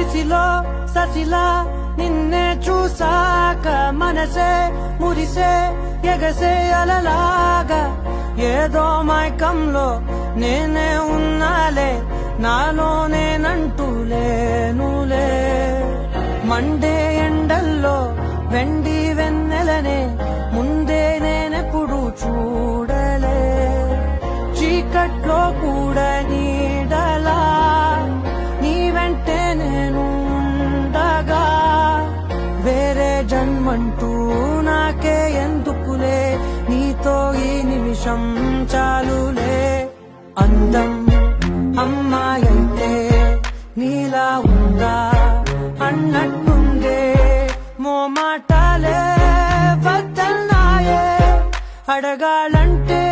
దిసిలో ససిలా నిన్నే చూసాక మనసే మురిసే ఎగసే అలలాగా ఏదో మైకంలో నేనే ఉన్నాలే నాలోనేనంటూ లేనులే మండే ఎండల్లో వెండి వెన్నెలనే ముందే నేనెప్పుడు చూడలే చీకట్లో కూడా నీడలా నీ వెంటే నేను ఉండగా వేరే జన్మంటూ నాకే ఎందుకులే నీతో ఈ నిమిషం చాలులే అందం అమ్మాయైతే నీలా ఉందా అన్నట్టుందే మోమాటాలే వద్దన్నాయే అడగాలంటే